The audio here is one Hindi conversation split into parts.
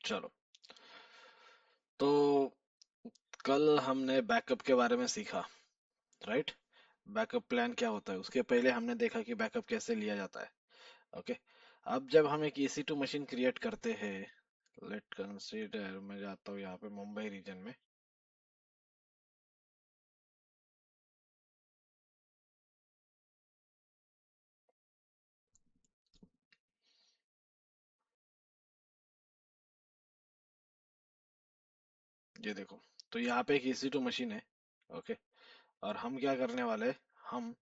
चलो, तो कल हमने बैकअप के बारे में सीखा, राइट। बैकअप प्लान क्या होता है, उसके पहले हमने देखा कि बैकअप कैसे लिया जाता है। ओके, अब जब हम एक EC2 मशीन क्रिएट करते हैं, लेट कंसीडर, मैं जाता हूँ यहाँ पे मुंबई रीजन में। ये देखो, तो यहाँ पे एक EC2 मशीन है। ओके, और हम क्या करने वाले हैं, हम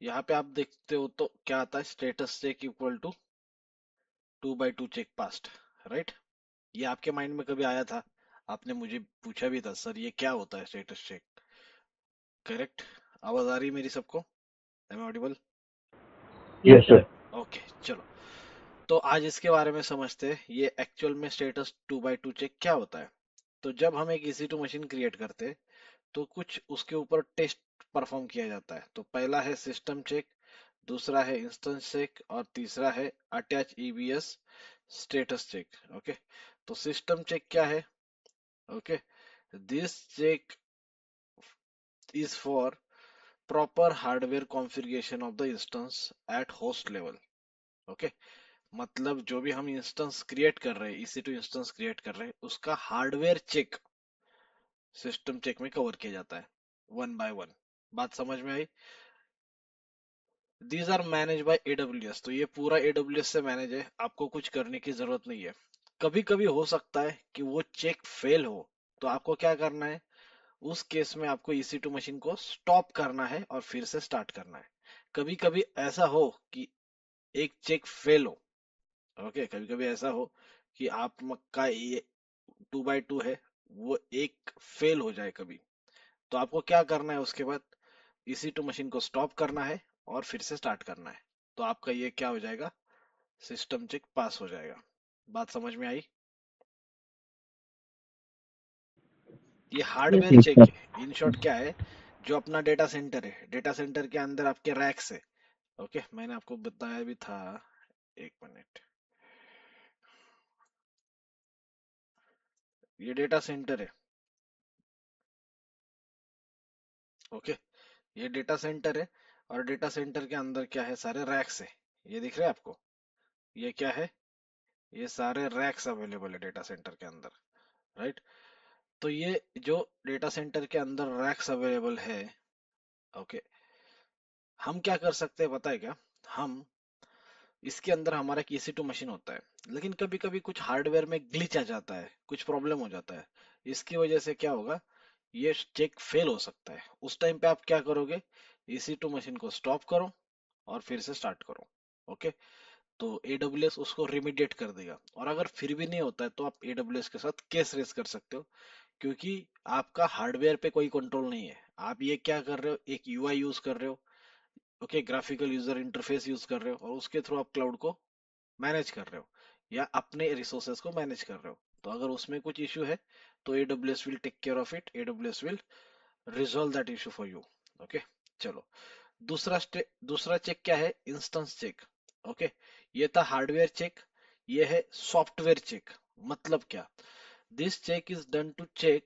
यहाँ पे आप देखते हो तो क्या आता है, status check equal to 2/2 check passed, right. ये आपके माइंड में कभी आया था? आपने मुझे पूछा भी था, सर ये क्या होता है स्टेटस चेक, करेक्ट। आवाज आ रही है मेरी सबको? Am audible? Yes sir. Okay, चलो, तो आज इसके बारे में समझते हैं, ये एक्चुअल में स्टेटस 2/2 चेक क्या होता है। तो जब हम एक EC2 मशीन क्रिएट करते हैं, तो कुछ उसके ऊपर टेस्ट परफॉर्म किया जाता है। तो पहला है सिस्टम चेक, दूसरा है इंस्टेंस चेक, और तीसरा है attach EBS status check. Okay, तो सिस्टम चेक क्या है? Okay, this check is for proper hardware configuration of the instance at host level. Okay, मतलब जो भी हम इंस्टेंस क्रिएट कर रहे हैं, EC2 इंस्टेंस क्रिएट कर रहे हैं, उसका हार्डवेयर चेक सिस्टम चेक में कवर किया जाता है, 1 by 1। बात समझ में आई? These are manage by AWS, तो ये पूरा AWS से मैनेज है, आपको कुछ करने की जरूरत नहीं है। कभी कभी हो सकता है कि वो चेक फेल हो, तो आपको क्या करना है, उस केस में आपको EC2 मशीन को स्टॉप करना है और फिर से स्टार्ट करना है। कभी कभी ऐसा हो कि एक चेक फेल हो। ओके, कभी कभी ऐसा हो कि आपका ये 2/2 है, वो एक फेल हो जाए कभी, तो आपको क्या करना है, उसके बाद EC2 मशीन को स्टॉप करना है और फिर से स्टार्ट करना है। तो आपका ये क्या हो जाएगा, सिस्टम चेक पास हो जाएगा। बात समझ में आई? ये हार्डवेयर यस चेक सर। है, इन शॉर्ट क्या है, जो अपना डेटा सेंटर है, डेटा सेंटर के अंदर आपके रैक्स है। ओके, मैंने आपको बताया भी था, एक मिनट। ये डेटा सेंटर है। ओके, ये डेटा सेंटर है, और डेटा सेंटर के अंदर क्या है, सारे रैक्स है। ये दिख रहा है आपको? ये क्या है, ये सारे रैक्स अवेलेबल है डेटा सेंटर के अंदर, राइट। तो ये जो डेटा सेंटर के अंदर रैक्स अवेलेबल है, ओके, हम क्या कर सकते हैं पता है क्या, हम इसके अंदर हमारा एक EC2 मशीन होता है, लेकिन कभी कभी कुछ हार्डवेयर में ग्लिच आ जाता है, कुछ प्रॉब्लम हो जाता है। इसकी वजह से क्या होगा, ये चेक फेल हो सकता है। उस टाइम पे आप क्या करोगे, EC2 मशीन को स्टॉप करो और फिर से स्टार्ट करो। ओके, तो AWS उसको रिमीडिएट कर देगा, और अगर फिर भी नहीं होता है तो आप AWS के साथ केस रेस कर सकते हो, क्योंकि आपका हार्डवेयर पे कोई कंट्रोल नहीं है। आप ये क्या कर रहे हो, एक UI यूज कर रहे हो, okay, graphical user interface use कर रहे हो, और उसके थ्रू आप क्लाउड को मैनेज कर रहे हो, या अपने रिसोर्सेज को मैनेज कर रहे हो। तो अगर उसमें कुछ इश्यू है, तो AWS will take care of it, AWS will resolve that issue for you. Okay, चलो, दूसरा चेक क्या है, इंस्टेंस चेक। ओके, ये था हार्डवेयर चेक, ये है सॉफ्टवेयर चेक। मतलब क्या, this check is done to check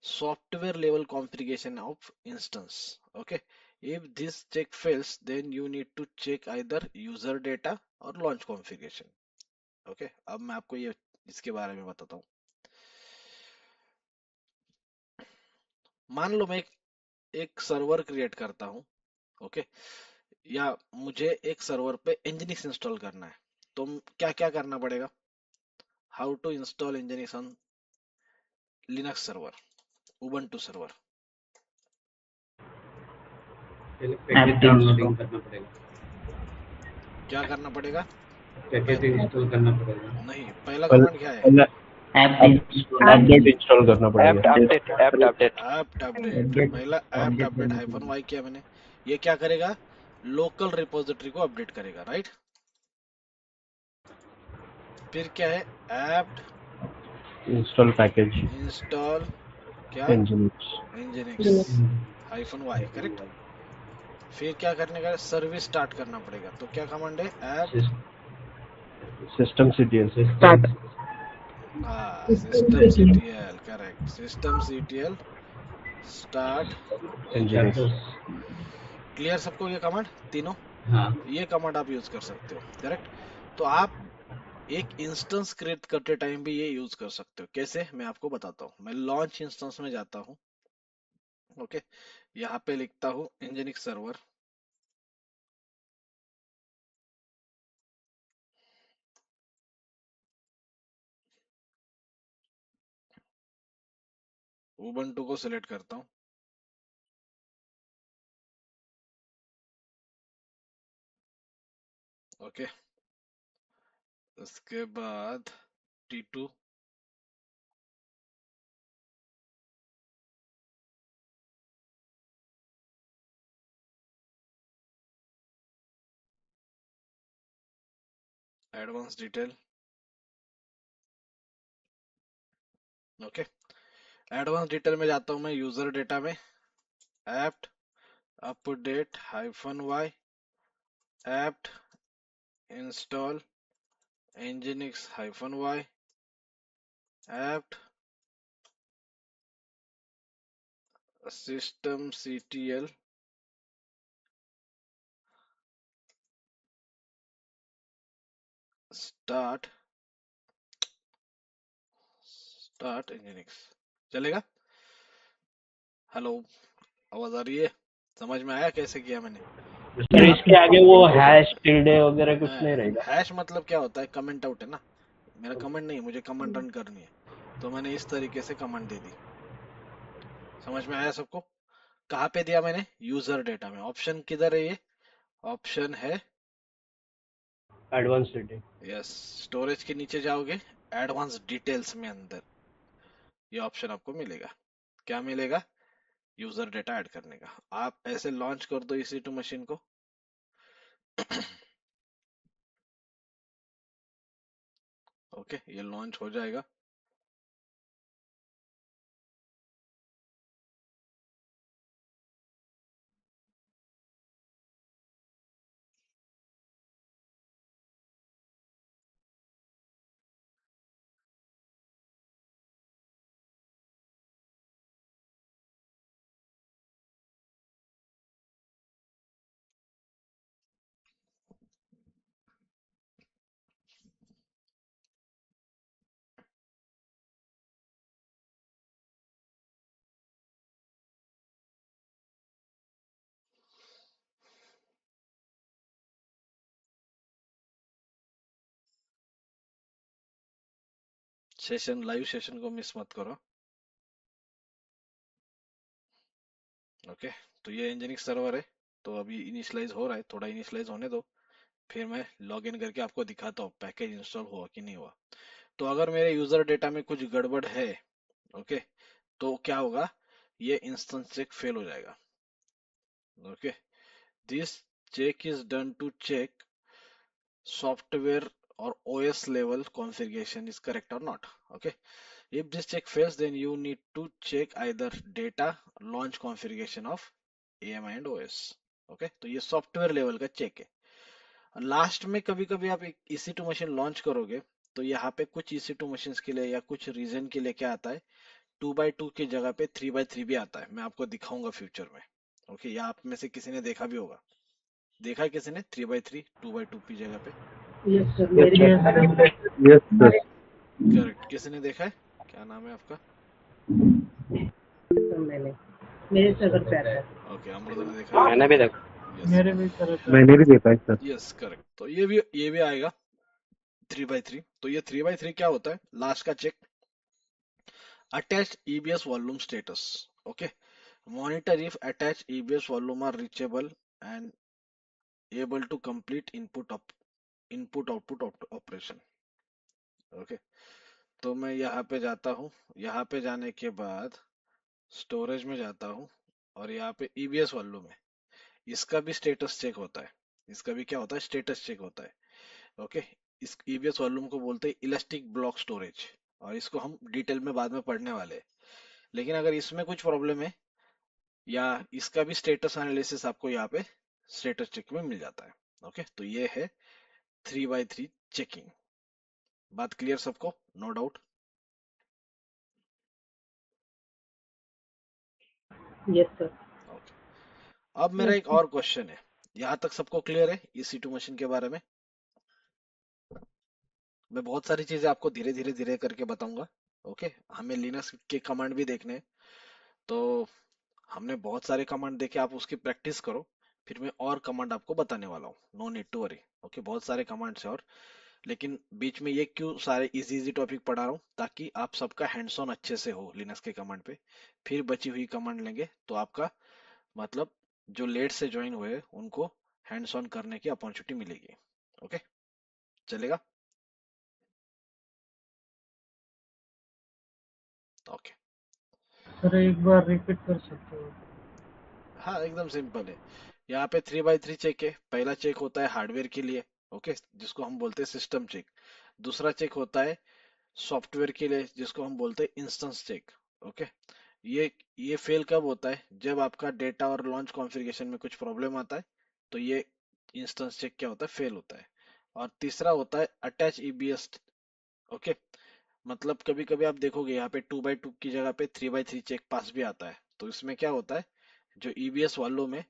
software level configuration of instance. Okay, if this check fails, then you need to check either user data or launch configuration. Okay, अब मैं आपको ये इसके बारे में बताता हूँ। मान लो मैं एक सर्वर क्रिएट करता हूँ, ओके, या मुझे एक सर्वर पे Nginx इंस्टॉल करना है, तो क्या क्या करना पड़ेगा, how to install Nginx on Linux server, Ubuntu server. पहले पैकेज डाउनलोडिंग करना पड़ेगा, क्या करना पड़ेगा? पैकेज इंस्टॉल करना पड़ेगा। नहीं, पहला पहले कमांड क्या है, पहले ऐप ऐप इंस्टॉल करना पड़ेगा। App update apt update. तो पहला ऐप्ट अपडेट -y किया मैंने, ये क्या करेगा, लोकल रिपोजिटरी को अपडेट करेगा, राइट। फिर क्या है, ऐप्ट इंस्टॉल पैकेज इंस्टॉल क्या, Nginx। Nginx -y, correct. फिर क्या करने का, सर्विस स्टार्ट करना पड़ेगा, तो क्या कमांड है, ऐप्ट सिस्टम CTL। स्टार्ट हाँ, system CTL, correct, system CTL start Nginx. Clear सबको ये कमांड तीनों? हाँ ये कमांड आप यूज कर सकते हो, करेक्ट। तो आप एक इंस्टेंस क्रिएट करते टाइम भी ये यूज कर सकते हो। कैसे, मैं आपको बताता हूँ। मैं लॉन्च इंस्टेंस में जाता हूँ, ओके। यहाँ पे लिखता हूँ इंजीनिक्स सर्वर, उबंटू को सिलेक्ट करता हूँ, ओके। उसके बाद T2, advance detail, okay. Advance detail में जाता हूँ मैं यूजर डेटा में, apt update -y apt install nginx -y apt systemctl start nginx। चलेगा? हेलो, आवाज आ रही है? समझ में आया कैसे किया मैंने? सर इसके आगे वो हैश टिल्डे वगैरह कुछ नहीं रहेगा? हैश मतलब क्या होता है? कमेंट आउट है ना। मेरा कमेंट नहीं, मुझे कमेंट रन करनी है, तो मैंने इस तरीके से कमेंट दे दी। समझ में आया सबको? कहाँ पे दिया मैंने? यूजर डेटा में। ऑप्शन किधर है? ये ऑप्शन है, एडवांस डिटेल। यस, स्टोरेज के नीचे जाओगे, एडवांस डिटेल्स में अंदर ये ऑप्शन आपको मिलेगा। क्या मिलेगा? यूजर डेटा ऐड करने का। आप ऐसे लॉन्च कर दो EC2 मशीन को, ओके, ये लॉन्च हो जाएगा। सेशन, लाइव सेशन को मिस मत करो, ओके। तो ये इंजीनियरिंग सर्वर है, तो अभी इनिशियलाइज हो रहा है, थोड़ा इनिशियलाइज होने दो, फिर मैं लॉग इन करके आपको दिखाता हूँ पैकेज इंस्टॉल हुआ कि नहीं हुआ। तो अगर मेरे यूजर डेटा में कुछ गड़बड़ है, ओके, तो क्या होगा? ये इंस्टेंस चेक फेल हो जाएगा, okay. This check is done to check software or OS level configuration is correct or not. Okay. If this check fails, then you need to check either data launch configuration of AMI and OS. Okay. तो ये सॉफ्टवेयर लेवल का चेक है। लास्ट में कभी कभी आप एक EC2 मशीन लॉन्च करोगे, तो यहाँ पे कुछ EC2 मशीन के लिए या कुछ रीजन के लिए क्या आता है, 2x2 की जगह पे 3x3 भी आता है। मैं आपको दिखाऊंगा फ्यूचर में, ओके। या आप में से किसी ने देखा भी होगा, देखा है किसी ने 3x3 2x2 की जगह पे? Yes sir. करेक्ट, किसी ने देखा है? क्या नाम है आपका? मेरे सगर पे आता है। ओके, अमृता ने देखा है? मैंने भी देखा। मेरे भी सगर पे मैंने भी देखा है सर। Yes, correct. तो ये भी आएगा 3x3। तो ये 3x3 क्या होता है? लास्ट का check, attach EBS volume status, okay. Monitor if attach EBS volume are reachable and able to complete input output operation, okay. तो मैं यहाँ पे जाता हूँ, यहाँ पे जाने के बाद स्टोरेज में जाता हूँ, और यहाँ पे EBS वॉल्यूम है, इसका भी स्टेटस चेक होता है। इसका भी क्या होता है? स्टेटस चेक होता है, ओके। इस EBS वॉल्यूम को बोलते हैं इलास्टिक ब्लॉक स्टोरेज, और इसको हम डिटेल में बाद में पढ़ने वाले हैं। लेकिन अगर इसमें कुछ प्रॉब्लम है, या इसका भी स्टेटस एनालिसिस आपको यहाँ पे स्टेटस चेक में मिल जाता है, ओके। तो ये है 3x3 चेकिंग। बात क्लियर सबको? No doubt? Yes sir. Okay, अब मेरा एक और क्वेश्चन है, यहाँ तक सबको क्लियर है EC2 मशीन के बारे में? मैं बहुत सारी चीजें आपको धीरे धीरे धीरे करके बताऊंगा। ओके, हमें लिनक्स के कमांड भी देखने हैं, तो हमने बहुत सारे कमांड देखे, आप उसकी प्रैक्टिस करो, फिर मैं और कमांड आपको बताने वाला हूँ, no need to worry. Okay, बहुत सारे कमांड्स है और, लेकिन बीच में ये क्यों सारे इजी इजी टॉपिक पढ़ा रहा हूँ, ताकि आप सबका हैंड्स ऑन अच्छे से हो लिनक्स के कमांड पे, फिर बची हुई कमांड लेंगे तो आपका मतलब जो लेट से ज्वाइन हुए उनको हैंड्स ऑन करने की अपॉर्चुनिटी मिलेगी। ओके, चलेगा? ओके, सर एक बार रिपीट कर सकते हो? हाँ एकदम सिंपल है। यहाँ पे 3x3 चेक है। पहला चेक होता है हार्डवेयर के लिए, ओके, जिसको हम बोलते हैं सिस्टम चेक। दूसरा चेक होता है सॉफ्टवेयर के लिए, जिसको हम बोलते हैं इंस्टेंस चेक। ओके, ये फेल कब होता है? जब आपका डेटा और लॉन्च कॉन्फ़िगरेशन में कुछ प्रॉब्लम आता है, तो ये इंस्टेंस चेक क्या होता है? फेल होता है। और तीसरा होता है अटैच EBS। ओके, मतलब कभी कभी आप देखोगे यहाँ पे 2x2 की जगह पे 3x3 चेक पास भी आता है, तो इसमें क्या होता है, जो EBS वालों में,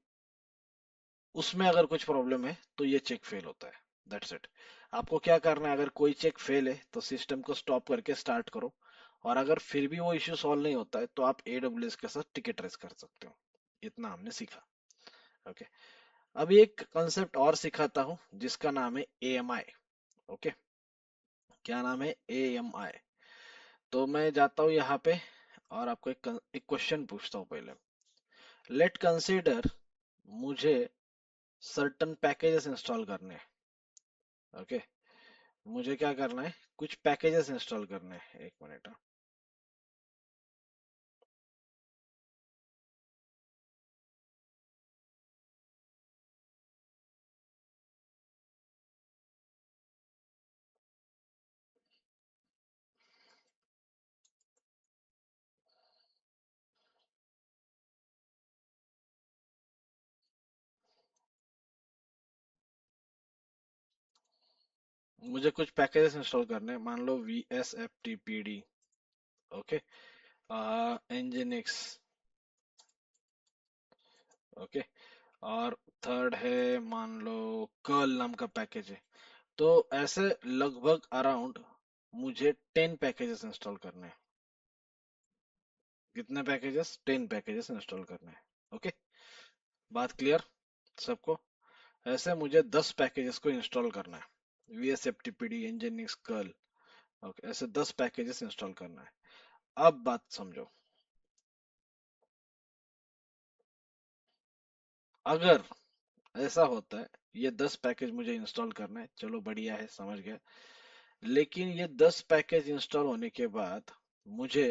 उसमें अगर कुछ प्रॉब्लम है तो ये चेक फेल होता है। That's it. आपको क्या करना है, अगर कोई चेक फेल है तो सिस्टम को स्टॉप करके स्टार्ट करो, और अगर फिर भी वो इश्यू सॉल्व नहीं होता है तो आप AWS के साथ टिकट रेस कर सकते हो। इतना हमने सीखा। ओके, अभी एक कंसेप्ट और सिखाता हूँ जिसका नाम है AMI। ओके, क्या नाम है? AMI। तो मैं जाता हूँ यहाँ पे और आपको एक क्वेश्चन पूछता हूँ पहले। लेट कंसीडर मुझे सर्टन पैकेजेस इंस्टॉल करने हैं। ओके, मुझे क्या करना है, कुछ पैकेजेस इंस्टॉल करने हैं। एक मिनट। मुझे कुछ पैकेजेस इंस्टॉल करने हैं, मान लो VSFTPD। Okay, Nginx। ओके, और थर्ड है मान लो कर्ल नाम का पैकेज है। तो ऐसे लगभग अराउंड मुझे 10 पैकेजेस इंस्टॉल करने हैं। कितने पैकेजेस? 10 पैकेजेस इंस्टॉल करने हैं। ओके, बात क्लियर सबको? ऐसे मुझे 10 पैकेजेस को इंस्टॉल करना है, VSFTPD, Nginx, कर्ल। ओके, ऐसे 10 पैकेजेस इंस्टॉल करना है। अब बात समझो, अगर ऐसा होता है, ये 10 पैकेज मुझे इंस्टॉल करना है, चलो बढ़िया है, समझ गया। लेकिन ये 10 पैकेज इंस्टॉल होने के बाद मुझे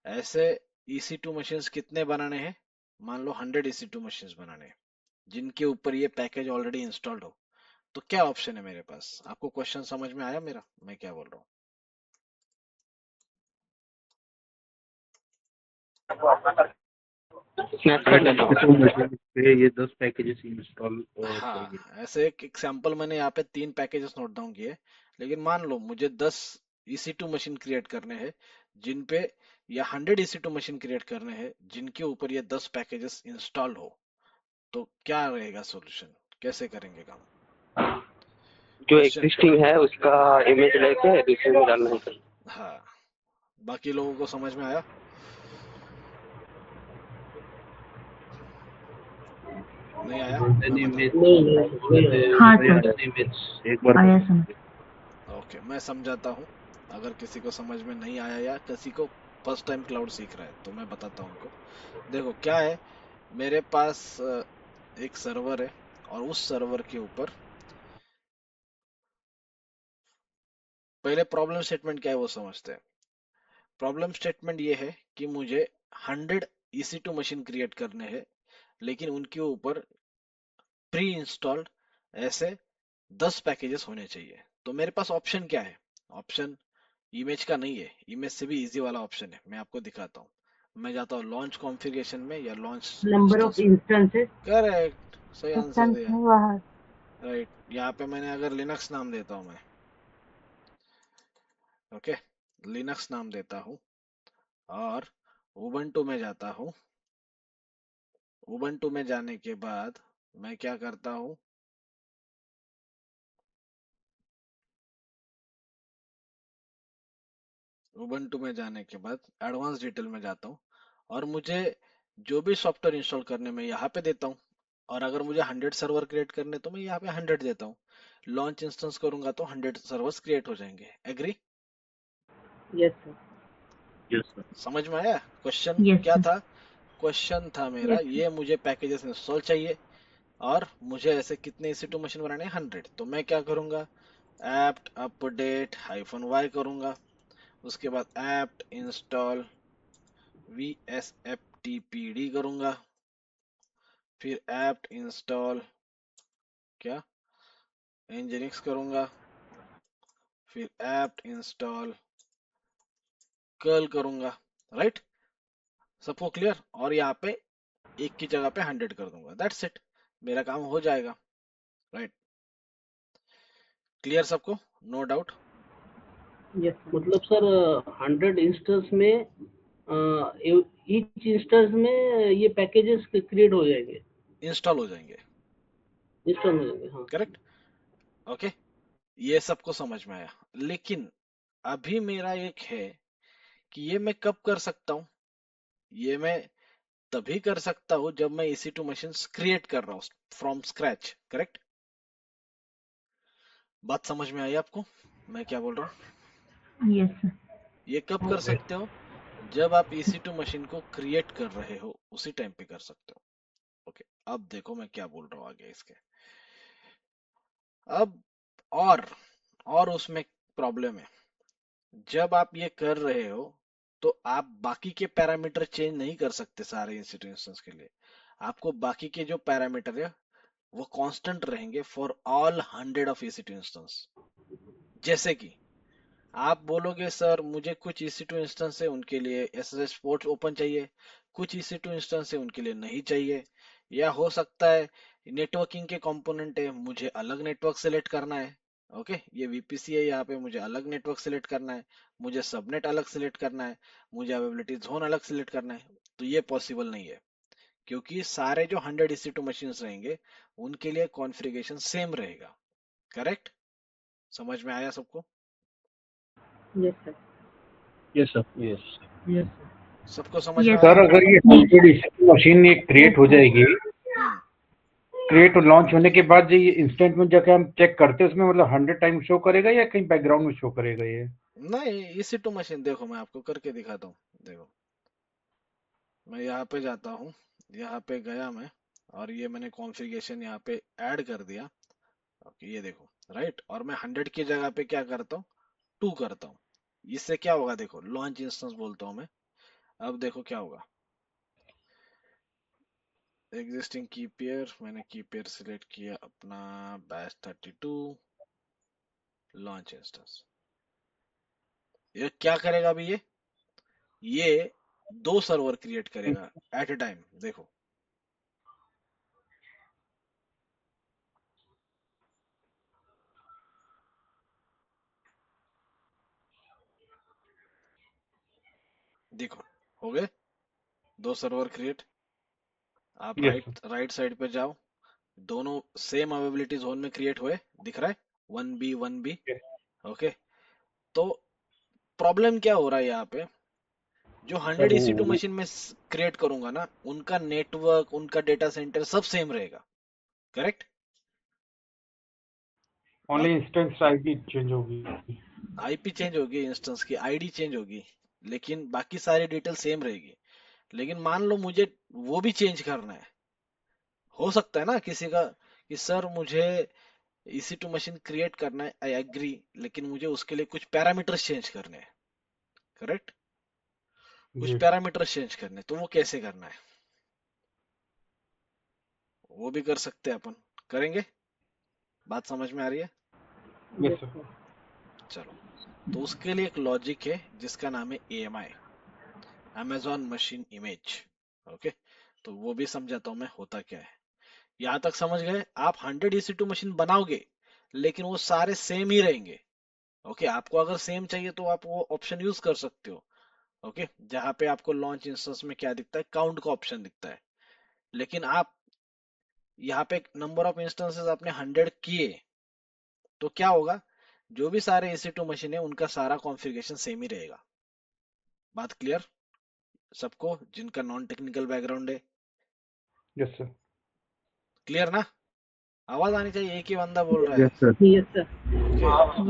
ऐसे EC2 मशीन्स कितने बनाने हैं? मान लो 100 EC2 मशीन्स बनाने हैं, जिनके ऊपर ये पैकेज ऑलरेडी इंस्टॉल्ड हो। तो क्या ऑप्शन है मेरे पास? आपको क्वेश्चन समझ में आया मेरा, मैं क्या बोल रहा स्नैपचैट है तो। तो मशीन पे ये 10 पैकेजेस इंस्टॉल हूँ? हाँ, चाहिए। ऐसे एक एग्जांपल मैंने यहाँ पे 3 पैकेजेस नोट डाउन किए, लेकिन मान लो मुझे 10 EC2 मशीन क्रिएट करने हैं जिन पे, या 100 EC2 मशीन क्रिएट करने हैं जिनके ऊपर ये 10 पैकेजेस इंस्टॉल हो, तो क्या रहेगा सॉल्यूशन? कैसे करेंगे काम? जो क्वेश्चन। एग्जिस्टिंग है उसका इमेज लेके दूसरे में डालना है सर। हाँ, बाकी लोगों को समझ में आया? नहीं आया? गोल्डन मैं बताऊं? इमेज, हाँ सर, गोल्डन इमेज एक बार आया समझ। ओके, मैं समझाता हूँ। अगर किसी को समझ में नहीं आया या किसी को फर्स्ट टाइम क्लाउड सीख रहा है तो मैं बताता हूँ उनको। देखो क्या है, मेरे पास एक सर्वर है, और उस सर्वर के ऊपर, पहले प्रॉब्लम स्टेटमेंट क्या है वो समझते हैं। प्रॉब्लम स्टेटमेंट ये है कि मुझे 100 EC2 मशीन क्रिएट करने हैं, लेकिन उनके ऊपर प्री इंस्टॉल्ड ऐसे 10 पैकेजेस होने चाहिए। तो मेरे पास ऑप्शन क्या है? ऑप्शन इमेज का नहीं है, इमेज से भी इजी वाला ऑप्शन है, मैं आपको दिखाता हूँ। मैं जाता हूँ लॉन्च कॉन्फ़िगरेशन में या लॉन्च नंबर ऑफ इंस्टेंस में। इंस्टेंसेस। करेक्ट, सही आंसर इंस्टेंस दिया। नहीं बाहर। राइट, यहाँ पे मैंने अगर लिनक्स नाम देता हूँ मैं, ओके, लिनक्स नाम देता हूँ, और उबंटू में जाता हूँ, उबंटू में जाने के बाद मैं क्या करता हूँ, उबंटू में जाने के बाद एडवांस डिटेल में जाता हूँ और मुझे जो भी सॉफ्टवेयर इंस्टॉल करने में यहाँ पे देता हूँ, और अगर मुझे 100 सर्वर क्रिएट करने तो मैं यहाँ पे 100 देता हूँ। लॉन्च इंस्टेंस करूंगा तो 100 सर्वर्स क्रिएट हो जाएंगे। Agree? Yes sir. Yes sir. समझ में आया? क्वेश्चन यस क्या सर। था? क्वेश्चन था मेरा, यस सर। ये मुझे पैकेजेस इंस्टॉल चाहिए और मुझे ऐसे कितने EC2 मशीन बनाने हैं? 100। तो मैं क्या करूंगा, apt अपडेट -y करूंगा, उसके बाद apt इंस्टॉल vsftpd करूंगा, फिर apt इंस्टॉल क्या nginx करूंगा, फिर apt इंस्टॉल कर्ल करूंगा। राइट? सबको क्लियर? और यहाँ पे एक की जगह पे 100 कर दूंगा। दैट्स इट, मेरा काम हो जाएगा। राइट? क्लियर सबको? No doubt? Yes sir. मतलब सर 100 इंस्टेंस में ईच इंस्टेंस में ये पैकेजेस क्रिएट हो जाएंगे, इंस्टॉल हो जाएंगे। इंस्टॉल हो जाएंगे। हाँ करेक्ट? ओके, ये सबको समझ में आया। लेकिन अभी मेरा एक है कि ये मैं कब कर सकता हूँ, ये मैं तभी कर सकता हूँ जब मैं EC2 मशीन क्रिएट कर रहा हूँ फ्रॉम स्क्रैच। करेक्ट? बात समझ में आई आपको मैं क्या बोल रहा हूँ? Yes sir. ये कब कर सकते हो, जब आप EC2 मशीन को क्रिएट कर रहे हो उसी टाइम पे कर सकते हो। ओके, अब देखो मैं क्या बोल रहा हूँ आगे इसके। अब और उसमें प्रॉब्लम है, जब आप ये कर रहे हो तो आप बाकी के पैरामीटर चेंज नहीं कर सकते सारे इंस्टीट्यूशंस के लिए। आपको बाकी के जो पैरामीटर है वो कांस्टेंट रहेंगे for all 100 of EC2 instance. जैसे कि आप बोलोगे सर मुझे कुछ EC2 इंस्टेंस है उनके लिए SSH पोर्ट ओपन चाहिए, कुछ EC2 इंस्टेंस है उनके लिए नहीं चाहिए, या हो सकता है नेटवर्किंग के कंपोनेंट है मुझे अलग नेटवर्क सेलेक्ट करना है। ओके, ये VPC है, यहाँ पे मुझे अलग नेटवर्क सेलेक्ट करना है, मुझे सबनेट अलग सेलेक्ट करना है, मुझे अवेलेबिलिटी जोन अलग सेलेक्ट करना है। तो ये पॉसिबल नहीं है, क्योंकि सारे जो 100 EC2 मशीन्स रहेंगे उनके लिए कॉन्फ़िगरेशन सेम रहेगा। करेक्ट? समझ में आया सबको? Yes sir. Yes sir. Yes. Yes sir. सबको समझ में यस आया? सर अगर ये 100 EC2 मशीन ये क्रिएट हो जाएगी, हम्म क्रिएट और लॉन्च होने के बाद जो ये इंस्टेंट में जाके हम चेक करते हैं उसमें मतलब 100 टाइम शो करेगा या कहीं बैकग्राउंड में शो करेगा ये? नहीं, EC2 मशीन देखो मैं आपको करके दिखाता हूँ। देखो मैं यहाँ पे जाता हूँ, यहाँ पे गया मैं, और ये मैंने कॉन्फ़िगरेशन यहाँ पे ऐड कर दिया। ओके, ये देखो। राइट? और मैं 100 की जगह पे क्या करता हूँ, 2 करता हूँ। इससे क्या होगा, देखो लॉन्च इंस्टेंस बोलता हूँ मैं। अब देखो क्या होगा, एग्जिस्टिंग की पेयर, मैंने की पेयर सिलेक्ट किया अपना बैच 32 लॉन्च इंस्टेंस। ये क्या करेगा अभी, ये 2 सर्वर क्रिएट करेगा एट ए टाइम। देखो देखो, हो गए 2 सर्वर क्रिएट। आप यस सर। राइट साइड पे जाओ, दोनों सेम अवेलेबिलिटी जोन में क्रिएट हुए, दिख रहा है 1B 1B। ओके, तो प्रॉब्लम क्या हो रहा है यहाँ पे, जो 100 सर EC2 मशीन में क्रिएट करूंगा ना, उनका नेटवर्क उनका डेटा सेंटर सब सेम रहेगा। Correct? Only instance ID change होगी। IP चेंज होगी, इंस्टेंस की ID चेंज होगी, लेकिन बाकी सारी डिटेल सेम रहेगी। लेकिन मान लो मुझे वो भी चेंज करना है, हो सकता है ना किसी का कि सर मुझे EC2 मशीन क्रिएट करना है, आई एग्री, लेकिन मुझे उसके लिए कुछ पैरामीटर्स चेंज करने हैं। करेक्ट? कुछ जी पैरामीटर्स चेंज करने हैं, तो वो कैसे करना है, वो भी कर सकते हैं अपन। करेंगे? बात समझ में आ रही है? Yes yes sir. सर। चलो, तो उसके लिए एक लॉजिक है जिसका नाम है AMI, Amazon machine image. Okay, तो वो भी समझाता हूं मैं होता क्या है। यहां तक समझ गए? आप 100 EC2 मशीन बनाओगे लेकिन वो सारे सेम ही रहेंगे। ओके, आपको अगर सेम चाहिए तो आप वो ऑप्शन यूज कर सकते हो। ओके, जहां पे आपको लॉन्च इंस्टेंस में क्या दिखता है, काउंट का ऑप्शन दिखता है। लेकिन आप यहाँ पे नंबर ऑफ इंस्टेंसेस आपने 100 किए, तो क्या होगा, जो भी सारे EC2 मशीन है उनका सारा कॉन्फ़िगरेशन सेम ही रहेगा। बात क्लियर सबको जिनका नॉन टेक्निकल बैकग्राउंड है? Yes sir. क्लियर ना? आवाज आनी चाहिए, एक ही बंदा बोल रहा है। Yes sir. Yes, sir. Okay,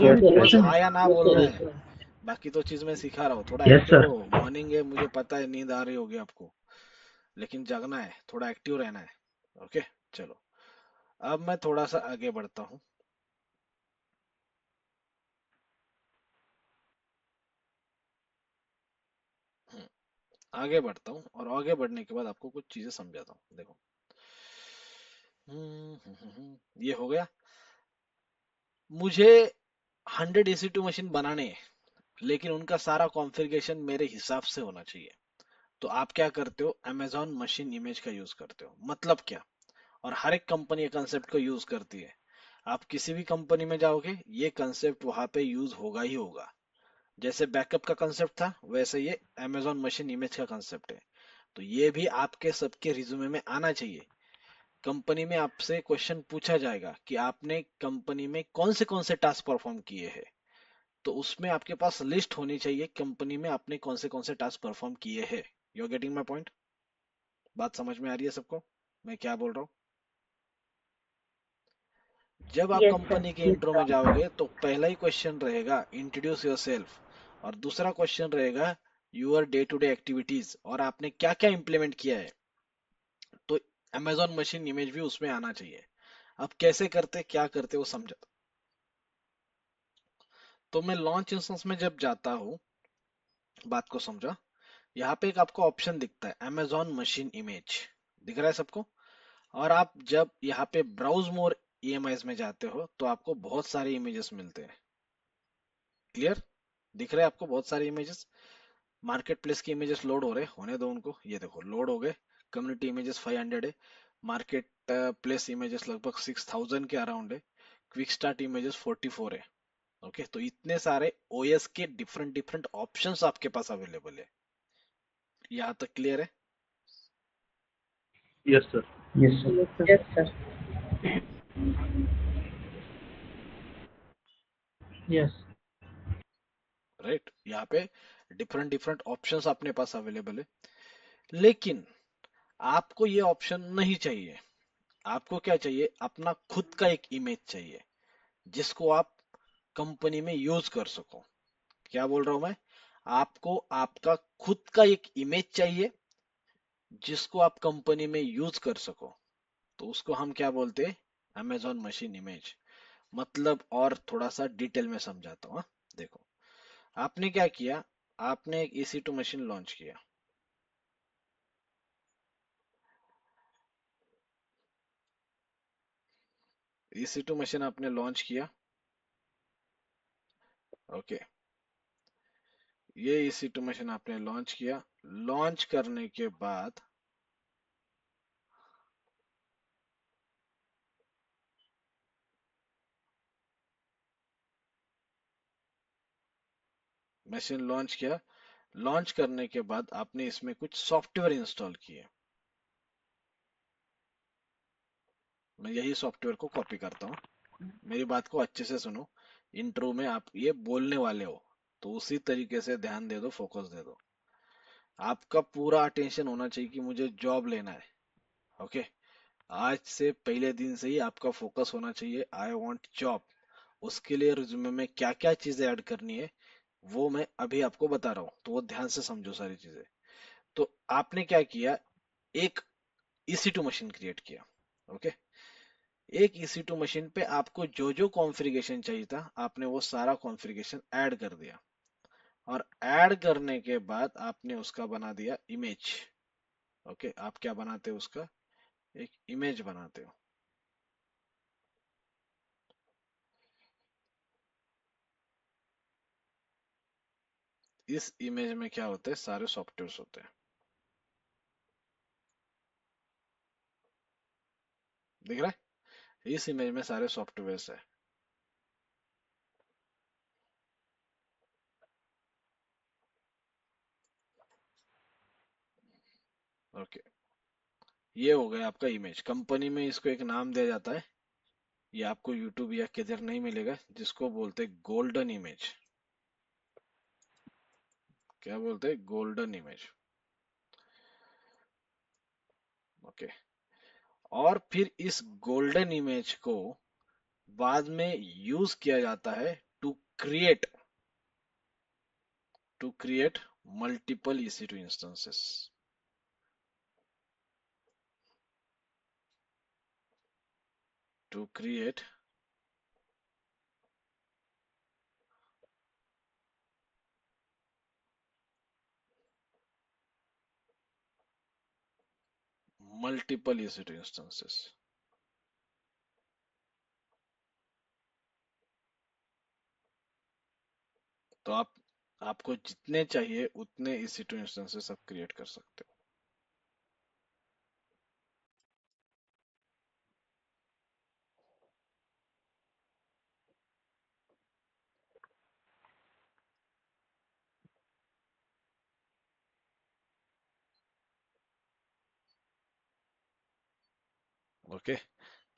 Yes, आपको sir. बस हाँ या ना Yes, sir. बोलना Yes, है, sir. बाकी तो चीज मैं सिखा रहा हूँ। थोड़ा Yes, एक्टिव sir. रहो, मॉर्निंग है मुझे पता है, नींद आ रही होगी आपको, लेकिन जगना है, थोड़ा एक्टिव रहना है। ओके, चलो अब मैं थोड़ा सा आगे बढ़ता हूँ। आगे बढ़ता हूँ और आगे बढ़ने के बाद आपको कुछ चीजें समझाता हूँ। देखो, ये हो गया। मुझे 100 EC2 मशीन बनाने हैं, लेकिन उनका सारा कॉन्फ़िगरेशन मेरे हिसाब से होना चाहिए। तो आप क्या करते हो, अमेजॉन मशीन इमेज का यूज करते हो। मतलब क्या, और हर एक कंपनी ये कंसेप्ट को यूज करती है। आप किसी भी कंपनी में जाओगे, ये कंसेप्ट वहां पे यूज होगा ही होगा। जैसे बैकअप का कंसेप्ट था, वैसे ये अमेजॉन मशीन इमेज का कंसेप्ट है। तो ये भी आपके सबके रिज्यूमे में आना चाहिए। कंपनी में आपसे क्वेश्चन पूछा जाएगा कि आपने कंपनी में कौन से टास्क परफॉर्म किए हैं, तो उसमें आपके पास लिस्ट होनी चाहिए कंपनी में आपने कौन से टास्क परफॉर्म किए हैं। You are getting my point? बात समझ में आ रही है सबको मैं क्या बोल रहा हूँ? जब आप Yes, sir. कंपनी के Yes, इंट्रो में sir. जाओगे तो पहला ही क्वेश्चन रहेगा इंट्रोड्यूस योरसेल्फ, और दूसरा क्वेश्चन रहेगा your day to day activities, और आपने क्या क्या इंप्लीमेंट किया है। तो अमेजॉन मशीन इमेज भी उसमें आना चाहिए। अब कैसे करते क्या करते वो समझा। तो मैं लॉन्च इंस्टेंस में जब जाता हूँ, बात को समझा, यहाँ पे एक आपको ऑप्शन दिखता है अमेजॉन मशीन इमेज, दिख रहा है सबको? और आप जब यहाँ पे ब्राउज मोर EMIs में जाते हो तो आपको बहुत सारे इमेजेस मिलते हैं। क्लियर? दिख रहे हैं आपको बहुत सारे इमेजेस? मार्केट प्लेस के इमेजेस लोड हो रहे, होने दो उनको। ये देखो लोड हो गए। कम्युनिटी इमेजेस 500 है। मार्केट प्लेस इमेजेस लगभग 6000 के अराउंड है। क्विक स्टार्ट इमेजेस 44 है। ओके, तो इतने सारे OS के डिफरेंट डिफरेंट ऑप्शंस आपके पास अवेलेबल है। यहाँ तक क्लियर है? Yes, sir. Yes, sir. Yes, sir. Yes, sir. Yes. Right, यहाँ पे डिफरेंट डिफरेंट ऑप्शंस अपने पास अवेलेबल है। लेकिन आपको ये ऑप्शन नहीं चाहिए। आपको क्या चाहिए, अपना खुद का एक इमेज चाहिए जिसको आप कंपनी में यूज कर सको। क्या बोल रहा हूं मैं? आपको आपका खुद का एक इमेज चाहिए जिसको आप कंपनी में यूज कर सको। तो उसको हम क्या बोलते हैं, अमेजॉन मशीन इमेज। मतलब और थोड़ा सा डिटेल में समझाता हूँ। हाँ? देखो, आपने क्या किया, आपने एक EC2 मशीन लॉन्च किया। EC2 मशीन आपने लॉन्च किया। ओके, ये EC2 मशीन आपने लॉन्च किया। लॉन्च करने के बाद मशीन लॉन्च किया। लॉन्च करने के बाद आपने इसमें कुछ सॉफ्टवेयर इंस्टॉल किए। मैं यही सॉफ्टवेयर को कॉपी करता हूँ, मेरी बात को अच्छे से सुनो। इंट्रो में आप ये बोलने वाले हो, तो उसी तरीके से ध्यान दे दो, फोकस दे दो। आपका पूरा अटेंशन होना चाहिए कि मुझे जॉब लेना है। ओके, आज से पहले दिन से ही आपका फोकस होना चाहिए, आई वांट जॉब। उसके लिए रिज्यूमे में क्या क्या चीजें ऐड करनी है वो मैं अभी आपको बता रहा हूँ, तो वो ध्यान से समझो सारी चीजें। तो आपने क्या किया, एक EC2 मशीन क्रिएट किया। ओके, एक EC2 मशीन पे आपको जो जो कॉन्फ़िगरेशन चाहिए था आपने वो सारा कॉन्फ़िगरेशन ऐड कर दिया, और ऐड करने के बाद आपने उसका बना दिया इमेज। ओके, आप क्या बनाते हो, उसका एक इमेज बनाते हो। इस इमेज में क्या होता है, सारे सॉफ्टवेयर होते हैं। दिख रहा है? इस इमेज में सारे सॉफ्टवेयर है। ओके, ये हो गया आपका इमेज। कंपनी में इसको एक नाम दिया जाता है, ये आपको यूट्यूब या किधर नहीं मिलेगा, जिसको बोलते हैं गोल्डन इमेज। क्या बोलते हैं? Golden image. ओके। और फिर इस गोल्डन इमेज को बाद में यूज किया जाता है to create multiple EC2 instances. To create multiple EC2 instances. तो आपको जितने चाहिए उतने EC2 इंस्टेंसेस आप क्रिएट कर सकते हो। ओके।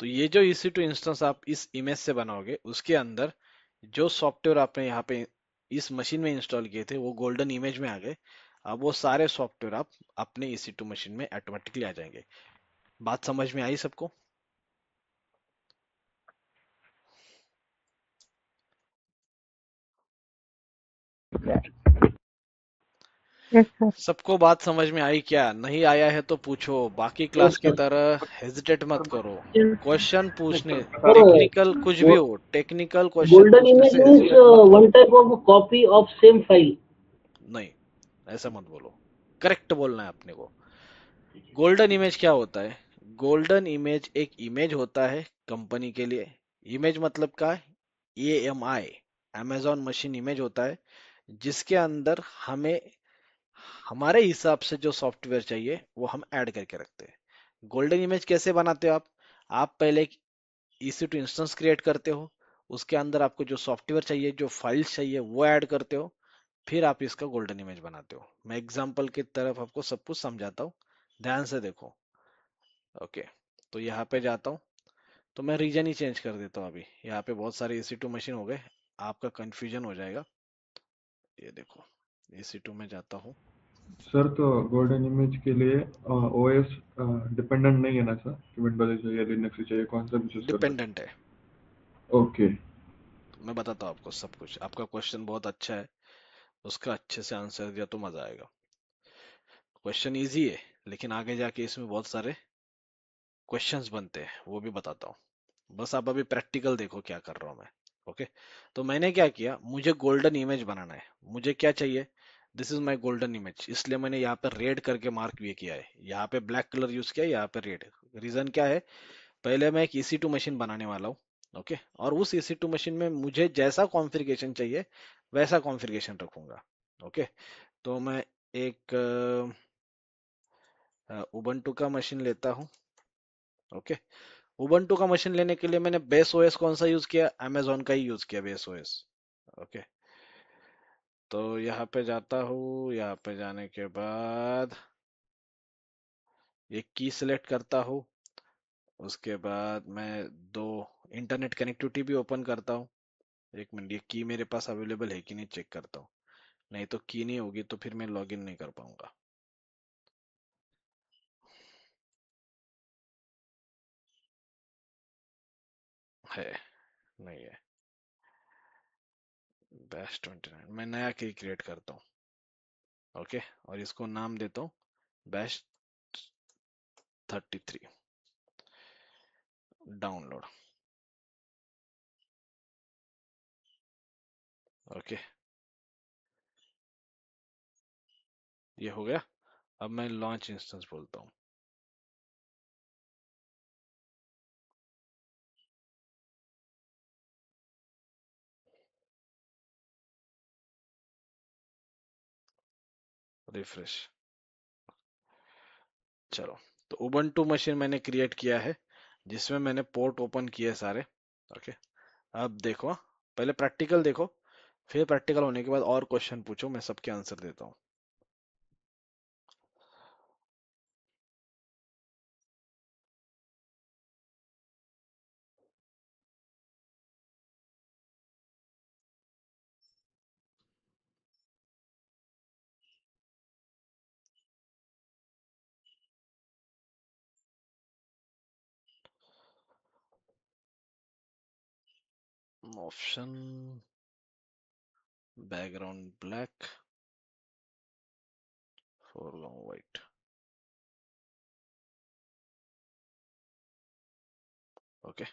तो ये जो EC2 इंस्टेंस आप इस इमेज से बनाओगे, उसके अंदर जो सॉफ्टवेयर आपने यहाँ पे इस मशीन में इंस्टॉल किए थे वो गोल्डन इमेज में आ गए। अब वो सारे सॉफ्टवेयर आप अपने EC2 मशीन में ऑटोमेटिकली आ जाएंगे। बात समझ में आई सबको? Yes, sir. सबको बात समझ में आई? क्या नहीं आया है तो पूछो, बाकी यस क्लास की सर। तरह हेजिटेट मत करो। Yes, क्वेश्चन पूछने, सर टेक्निकल कुछ भी हो, टेक्निकल क्वेश्चन गोल्डन पूछने इमेज से मीन्स हेजिटेट मत वन करो। Type of copy of same file. नहीं, ऐसा मत बोलो, करेक्ट बोलना है अपने को। गोल्डन इमेज क्या होता है? गोल्डन इमेज एक इमेज होता है कंपनी के लिए। इमेज मतलब क्या है? AMI, अमेजॉन मशीन इमेज होता है, जिसके अंदर हमें हमारे हिसाब से जो सॉफ्टवेयर चाहिए वो हम ऐड करके रखते हैं। गोल्डन इमेज कैसे बनाते हो आप पहले एक EC2 इंस्टेंस क्रिएट करते हो, उसके अंदर आपको जो सॉफ्टवेयर चाहिए, जो फाइल्स चाहिए वो ऐड करते हो, फिर आप इसका गोल्डन इमेज बनाते हो। मैं एग्जांपल की तरफ आपको सब कुछ समझाता हूँ, ध्यान से देखो। ओके। तो यहाँ पे जाता हूँ, तो मैं रीजन ही चेंज कर देता हूँ। अभी यहाँ पे बहुत सारे EC2 मशीन हो गए, आपका कंफ्यूजन हो जाएगा। ये देखो, EC2 में जाता हूँ। सर तो गोल्डन इमेज के लिए ओएस डिपेंडेंट नहीं है ना सर, कि विंडोज चाहिए लिनक्स चाहिए, कौन सा भी चूज कर सकते? डिपेंडेंट है। ओके मैं बताता हूँ आपको सब कुछ। आपका क्वेश्चन बहुत अच्छा है, उसका अच्छे से आंसर दिया तो मजा आएगा। क्वेश्चन इजी है, लेकिन आगे जाके इसमें बहुत सारे क्वेश्चंस बनते हैं, वो भी बताता हूँ। बस आप अभी प्रैक्टिकल देखो क्या कर रहा हूँ मैं। ओके। तो मैंने क्या किया, मुझे गोल्डन इमेज बनाना है। मुझे क्या चाहिए? This is my golden image, इसलिए मैंने यहाँ पे रेड करके मार्क भी किया है। यहाँ पे ब्लैक कलर यूज किया है, यहाँ पे रेड। रीजन क्या है? पहले मैं एक EC2 मशीन बनाने वाला हूँ। ओके। और उस EC2 मशीन में मुझे जैसा कॉन्फ़िगरेशन चाहिए वैसा कॉन्फ़िगरेशन रखूंगा। ओके। तो मैं एक उबंटू का मशीन लेता हूँ। ओके। उबंटू का मशीन लेने के लिए मैंने बेस OS कौन सा यूज किया? अमेजोन का ही यूज किया, बेस OS। ओके। तो यहाँ पे जाता हूँ, यहाँ पे जाने के बाद एक की सिलेक्ट करता हूँ। उसके बाद मैं दो इंटरनेट कनेक्टिविटी भी ओपन करता हूँ। एक मिनट, ये की मेरे पास अवेलेबल है कि नहीं चेक करता हूँ। नहीं तो की नहीं होगी तो फिर मैं लॉगिन नहीं कर पाऊंगा। है, नहीं है। बैश 29 मैं नया की क्रिएट करता हूँ। ओके। और इसको नाम देता हूँ बैश 33। डाउनलोड। ओके। ये हो गया। अब मैं लॉन्च इंस्टेंस बोलता हूँ। रिफ्रेश। चलो। तो उबंटू मशीन मैंने क्रिएट किया है, जिसमें मैंने पोर्ट ओपन किए सारे। ओके। अब देखो, पहले प्रैक्टिकल देखो, फिर प्रैक्टिकल होने के बाद और क्वेश्चन पूछो, मैं सबके आंसर देता हूँ। Option background black, foreground white. Okay,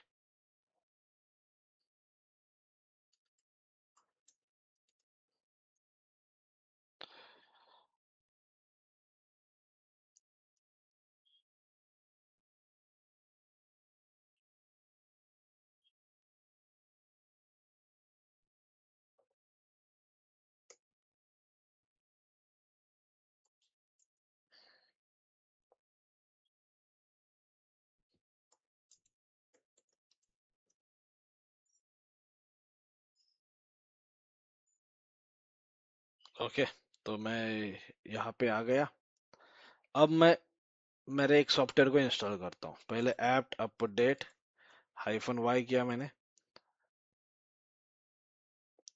okay. तो मैं यहाँ पे आ गया। अब मैं मेरे एक सॉफ्टवेयर को इंस्टॉल करता हूँ। पहले ऐप अपडेट -y किया मैंने,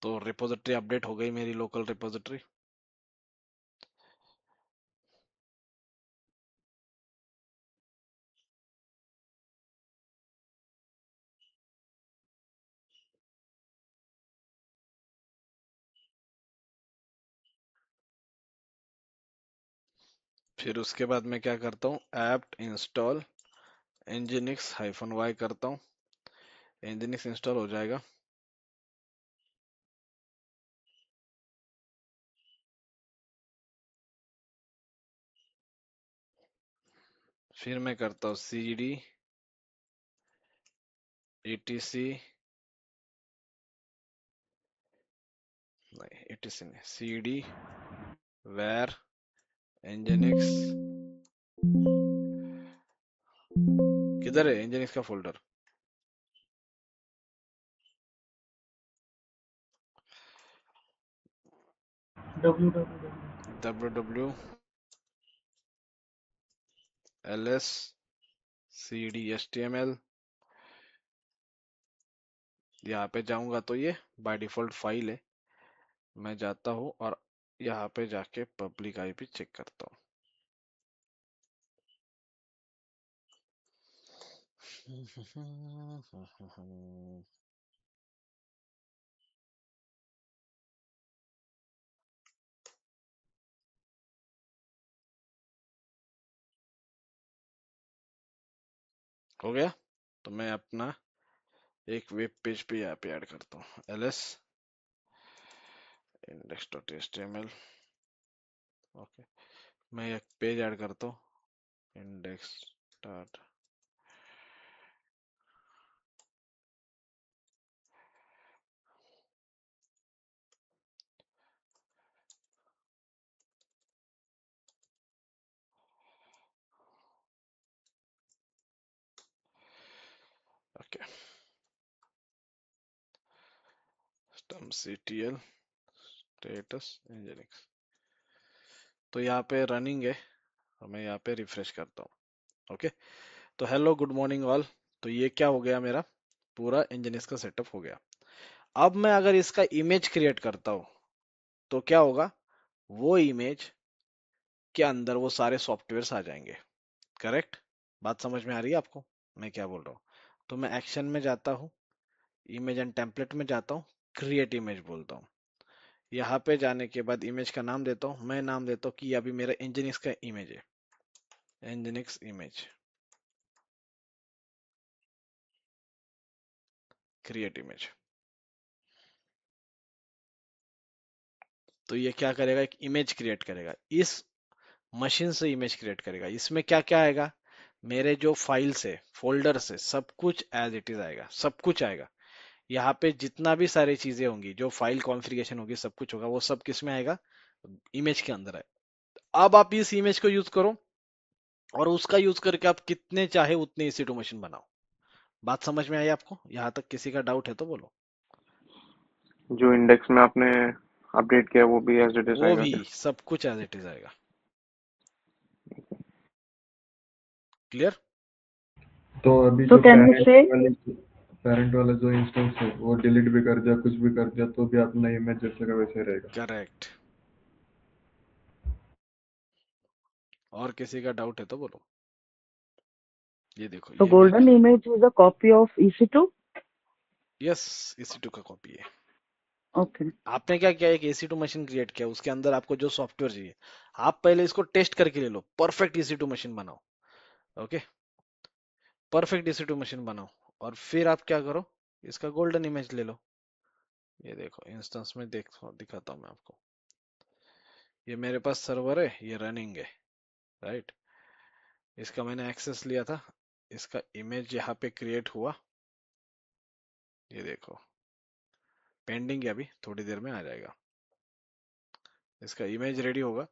तो रिपोजिटरी अपडेट हो गई मेरी लोकल रिपोजिटरी। फिर उसके बाद मैं क्या करता हूँ, ऐप इंस्टॉल nginx-y करता हूँ। nginx इंस्टॉल हो जाएगा। फिर मैं करता हूँ cd etc, नहीं etc नहीं, cd var nginx। किधर है nginx का folder? www ls cd html। यहाँ पे जाऊंगा तो ये बाय डिफॉल्ट फाइल है। मैं जाता हूँ और यहाँ पे जाके पब्लिक आईपी चेक करता हूँ। हो गया। तो मैं अपना एक वेब पेज पे यहाँ पे ऐड करता हूँ, ls index.html। ओके, मैं एक पेज ऐड करता हूँ, index dot. Okay, stmctl status nginx। तो यहाँ पे रनिंग है और मैं यहाँ पे रिफ्रेश करता हूँ। ओके, तो हेलो गुड मॉर्निंग ऑल। तो ये क्या हो गया, मेरा पूरा nginx का सेटअप हो गया। अब मैं अगर इसका इमेज क्रिएट करता हूँ तो क्या होगा, वो इमेज के अंदर वो सारे सॉफ्टवेयर आ जाएंगे। करेक्ट? बात समझ में आ रही है आपको मैं क्या बोल रहा हूँ? तो मैं एक्शन में जाता हूँ, इमेज एंड टेम्पलेट में जाता हूँ, क्रिएट इमेज बोलता हूँ। यहाँ पे जाने के बाद इमेज का नाम देता हूँ, मैं नाम देता हूँ कि ये अभी मेरा nginx का इमेज है, nginx इमेज, क्रिएट इमेज। तो ये क्या करेगा, एक इमेज क्रिएट करेगा, इस मशीन से इमेज क्रिएट करेगा। इसमें क्या क्या आएगा, मेरे जो फाइल्स है, फोल्डर्स है, सब कुछ एज इट इज आएगा, सब कुछ आएगा। यहाँ पे जितना भी सारी चीजें होंगी, जो फाइल कॉन्फ़िगरेशन होगी, सब कुछ होगा, वो सब किस में आएगा, इमेज के अंदर है। अब आप इस इमेज को यूज करो और उसका यूज करके आप कितने चाहे उतने EC2 मशीन बनाओ। बात समझ में आई आपको? यहाँ तक किसी का डाउट है तो बोलो। जो इंडेक्स में आपने अपडेट किया वो भी एज इट इज वो आएगा भी क्या? सब कुछ एज इट इज आएगा। क्लियर? तो अभी So जो can we say पैरेंट वाला जो इंस्टेंस है वो डिलीट भी कर दिया, कुछ भी कर दिया, तो भी अपना इमेज जैसे का वैसे रहेगा। करेक्ट। और किसी का डाउट है तो बोलो। ये देखो, so ये golden image is a copy of EC2? Yes, EC2 का कॉपी है। ओके। आपने क्या किया, एक EC2 मशीन क्रिएट किया, उसके अंदर आपको जो सॉफ्टवेयर चाहिए आप पहले इसको टेस्ट करके ले लो, परफेक्ट EC2 मशीन बनाओ। ओके, परफेक्ट EC2 मशीन बनाओ और फिर आप क्या करो, इसका गोल्डन इमेज ले लो। ये देखो इंस्टेंस में दिखाता हूँ मैं आपको। ये मेरे पास सर्वर है, ये रनिंग है, राइट। इसका मैंने एक्सेस लिया था, इसका इमेज यहाँ पे क्रिएट हुआ, ये देखो पेंडिंग है, अभी थोड़ी देर में आ जाएगा। इसका इमेज रेडी होगा,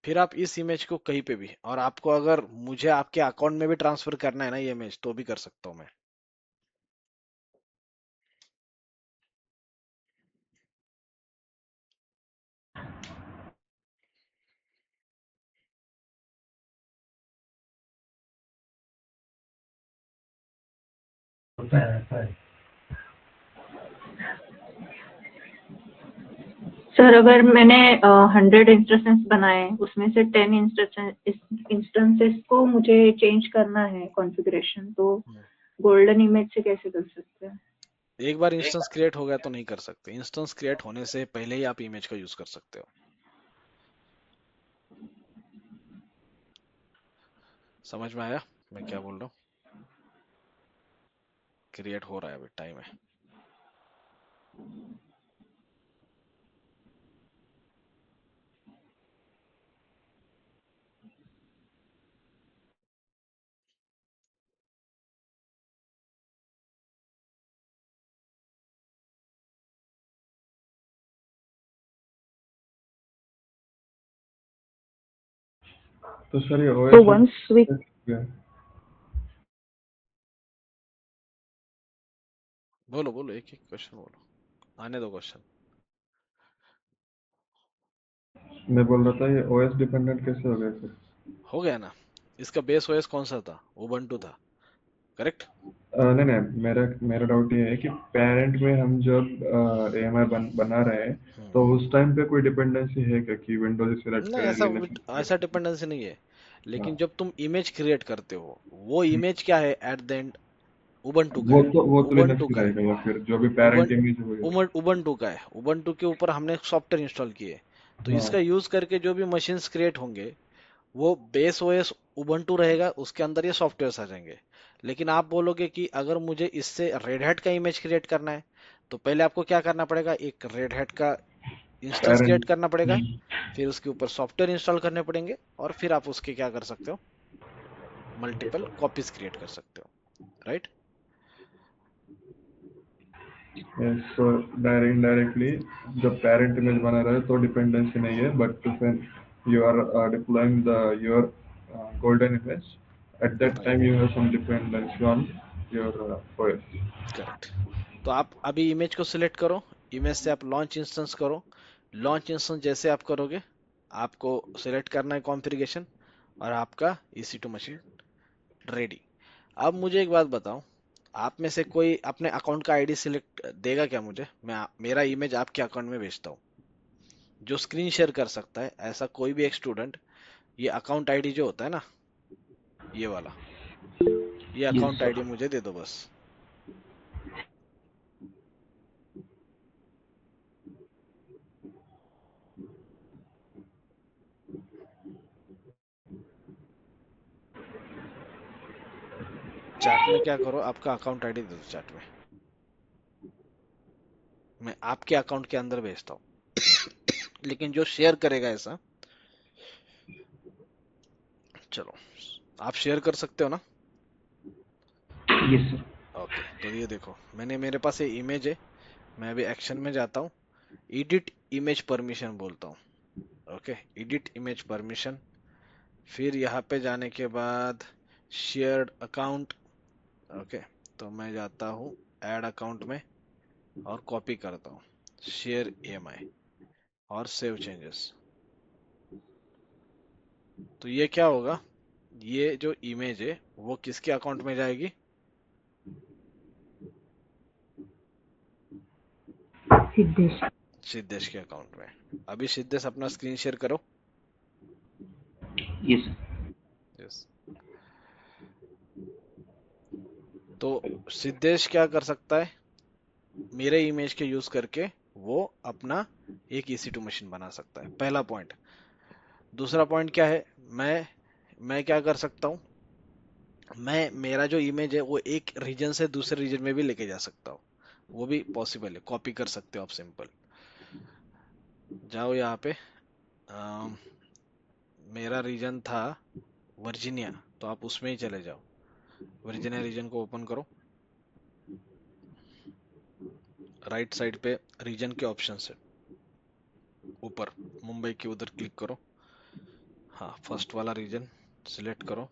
फिर आप इस इमेज को कहीं पे भी, और आपको अगर मुझे आपके अकाउंट में भी ट्रांसफर करना है ना ये इमेज, तो भी कर सकता हूँ मैं। सर अगर मैंने 100 इंस्टेंसेस बनाए, उसमें से 10 इंस्टेंसेस को मुझे चेंज करना है कॉन्फ़िगरेशन, तो गोल्डन इमेज से कैसे कर सकते हैं? एक बार इंस्टेंस क्रिएट हो गया तो नहीं कर सकते, इंस्टेंस क्रिएट होने से पहले ही आप इमेज का यूज कर सकते हो। समझ में आया मैं क्या बोल रहा हूँ? क्रिएट हो रहा है, अभी टाइम है। तो सर ये तो OS वंस वी बोलो बोलो, एक एक क्वेश्चन बोलो, आने दो क्वेश्चन। मैं बोल रहा था ये OS डिपेंडेंट कैसे हो गया फिर? हो गया ना, इसका बेस ओएस कौन सा था, उबंटू था, करेक्ट। नहीं नहीं, मेरा मेरा डाउट ये है कि पेरेंट में हम जब AMI बना रहे हैं तो उस टाइम पे कोई डिपेंडेंसी है क्या कि विंडोज सिलेक्ट नहीं, करें ऐसा लिनक्स करें? ऐसा डिपेंडेंसी नहीं है, लेकिन हाँ, जब तुम इमेज क्रिएट करते हो, वो इमेज क्या है एट द एंड, उबंटू का है। वो तो लिनक्स उबंटू की का है, रहेगा या फिर जो भी पेरेंट इमेज है वो? उबंटू का है, उबंटू के ऊपर हमने सॉफ्टवेयर इंस्टॉल किए, तो हाँ, इसका यूज करके जो भी मशीन्स क्रिएट होंगे वो बेस ओएस उबंटू रहेगा, उसके अंदर ये सॉफ्टवेयर आ जाएंगे। लेकिन आप बोलोगे कि अगर मुझे इससे रेड हैट का इमेज क्रिएट करना है, तो पहले आपको क्या करना पड़ेगा, एक रेड हैट का इंस्टेंस क्रिएट पेरेंट। करना पड़ेगा, फिर उसके ऊपर सॉफ्टवेयर इंस्टॉल करने पड़ेंगे, और फिर आप उसके क्या कर सकते हो, मल्टीपल कॉपीज क्रिएट कर सकते हो, राइट। सो इनडायरेक्टली जब पेरेंट इमेज बना रहे तो डिपेंडेंसी नहीं है, but when you are deploying the your golden image, at that right, time you have some dependency on your OS. Correct. तो आप अभी इमेज को सिलेक्ट करो, इमेज से आप लॉन्च इंस्टेंस करो, लॉन्च इंस्टेंस जैसे आप करोगे, आपको सिलेक्ट करना है कॉन्फ़िगरेशन, और आपका EC2 मशीन रेडी। अब मुझे एक बात बताओ, आप में से कोई अपने अकाउंट का आईडी सिलेक्ट देगा क्या मुझे, मेरा इमेज आपके अकाउंट में भेजता हूँ, जो स्क्रीन शेयर कर सकता है ऐसा कोई भी एक स्टूडेंट, ये अकाउंट आईडी जो होता है ना, ये वाला, ये अकाउंट आईडी मुझे दे दो बस। चैट में क्या करो, आपका अकाउंट आईडी दे दो चैट में, मैं आपके अकाउंट के अंदर भेजता हूँ। लेकिन जो शेयर करेगा ऐसा, चलो आप शेयर कर सकते हो ना। Yes sir. ओके, तो ये देखो मेरे पास ये इमेज है, मैं अभी एक्शन में जाता हूँ, एडिट इमेज परमिशन बोलता हूँ। ओके, एडिट इमेज परमिशन, फिर यहाँ पे जाने के बाद शेयर्ड अकाउंट। ओके, तो मैं जाता हूँ ऐड अकाउंट में और कॉपी करता हूँ शेयर EMI और सेव चेंजेस। तो ये क्या होगा, ये जो इमेज है वो किसके अकाउंट में जाएगी, सिद्धेश। सिद्धेश के अकाउंट में। अभी सिद्धेश अपना स्क्रीन शेयर करो। यस यस, तो सिद्धेश क्या कर सकता है, मेरे इमेज के यूज करके वो अपना एक EC2 मशीन बना सकता है, पहला पॉइंट। दूसरा पॉइंट क्या है, मैं क्या कर सकता हूँ, मैं मेरा जो इमेज है वो एक रीजन से दूसरे रीजन में भी लेके जा सकता हूँ, वो भी पॉसिबल है, कॉपी कर सकते हो आप सिंपल। जाओ यहाँ पे, अम, मेरा रीजन था वर्जीनिया, तो आप उसमें ही चले जाओ, वर्जीनिया रीजन को ओपन करो, राइट साइड पे रीजन के ऑप्शन है, ऊपर मुंबई के उधर क्लिक करो, हाँ फर्स्ट वाला रीजन सिलेक्ट करो,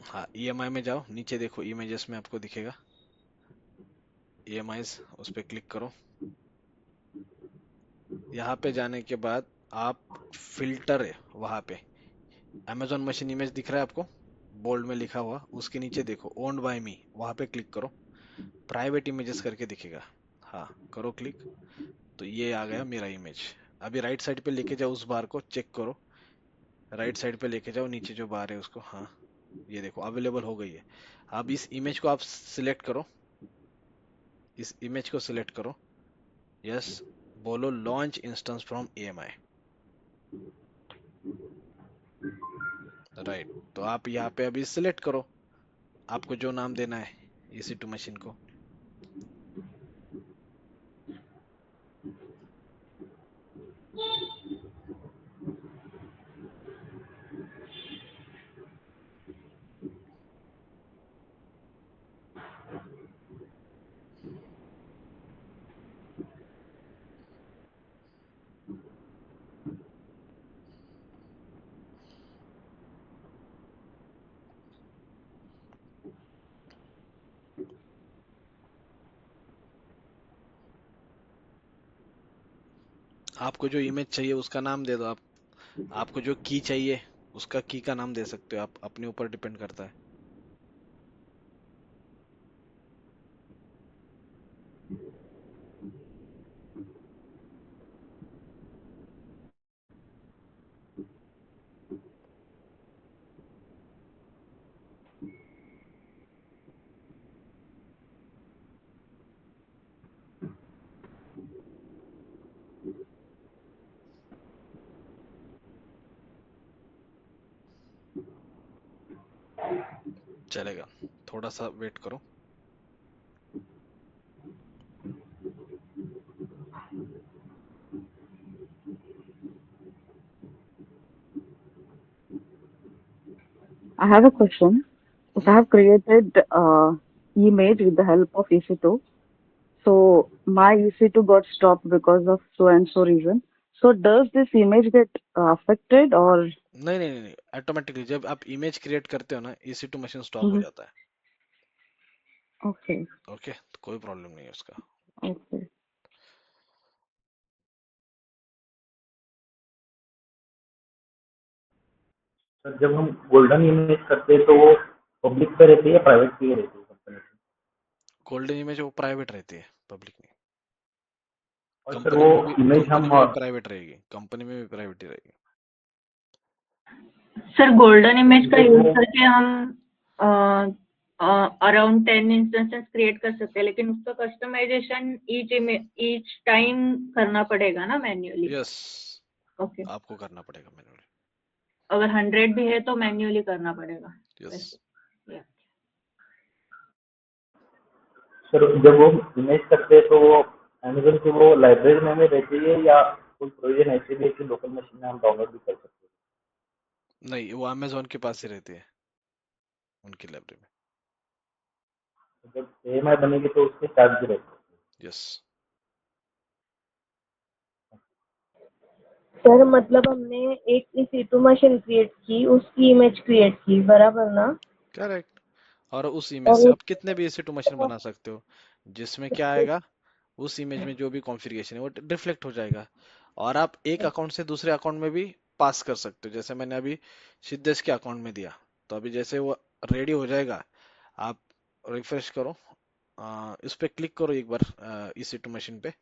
हाँ EMI में जाओ, नीचे देखो इमेजेस में आपको दिखेगा EMIs, उस पर क्लिक करो। यहाँ पे जाने के बाद आप फिल्टर है वहां पे, Amazon मशीन इमेज दिख रहा है आपको, बोल्ड में लिखा हुआ, उसके नीचे देखो ओन्ड बाय मी, वहां पे क्लिक करो, प्राइवेट इमेजेस करके दिखेगा, हाँ करो क्लिक, तो ये आ गया मेरा इमेज। अभी राइट साइड पे लेके जाओ, उस बार को चेक करो, राइट साइड पे लेके जाओ, नीचे जो बार है उसको, हाँ ये देखो अवेलेबल हो गई है। अब इस इमेज को आप सिलेक्ट करो, इस इमेज को सिलेक्ट करो, यस, बोलो launch instance from EMI, right. तो आप यहाँ पे अभी सिलेक्ट करो, आपको जो नाम देना है EC2 मशीन को। आपको जो इमेज चाहिए उसका नाम दे दो आप, आपको जो की चाहिए उसका की का नाम दे सकते हो आप, अपने ऊपर डिपेंड करता है। चलेगा, थोड़ा सा वेट करो। I have a question. If I hmm, have created image with the help of EC2, so my EC2 got stopped because of so and so reason. So does this image get affected or नहीं नहीं नहीं, ऑटोमेटिकली जब आप इमेज क्रिएट करते हो ना EC2 मशीन स्टॉप हो Mhm. जाता है। Okay, ओके, तो कोई प्रॉब्लम नहीं है उसका। okay. सर जब हम गोल्डन इमेज करते हैं तो वो पब्लिक पे रहती है या प्राइवेट पे रहती है कंपनी की? गोल्डन इमेज वो प्राइवेट रहती है, पब्लिक नहीं। और सर कंपनी वो में भी, इमेज कंपनी हम में भी प्राइवेट रहेगी, कंपनी में भी प्राइवेट ही रहेगी। सर गोल्डन इमेज का जब यूज वो करके हम अराउंड 10 इंस्टेंसेस क्रिएट कर सकते हैं, लेकिन उसका कस्टमाइजेशन ईच टाइम करना पड़ेगा ना मैन्युअली। यस, ओके, आपको करना पड़ेगा मैन्युअली। अगर 100 भी है तो मैन्युअली करना पड़ेगा यस, वैसे। या। सर जब वो इमेज करते हैं तो वो अमेजन की वो लाइब्रेरी में रहती है या कोई प्रोविजन ऐसी भी है कि लोकल मशीन में हम डाउनलोड भी कर सकते नहीं वो अमेजोन के पास ही रहती है, उनकी लाइब्रेरी हैं? जब एएमआई बनेगी तो उसके चार्ज भी रहते हैं। में। यस, सर मतलब हमने एक EC2 मशीन क्रिएट की, उसकी इमेज क्रिएट की, बराबर ना? करेक्ट। और उस इमेज और से उस आप कितने भी EC2 मशीन बना सकते हो, जिसमें क्या आएगा, उस इमेज में जो भी कॉन्फ़िगरेशन है वो रिफ्लेक्ट हो जाएगा। और आप एक अकाउंट से दूसरे अकाउंट में भी पास कर सकते हो, जैसे मैंने अभी सिद्धेश के अकाउंट में दिया, तो अभी जैसे वो रेडी हो जाएगा, आप रिफ्रेश करो, इस पे क्लिक करो एक बार, EC2 मशीन पे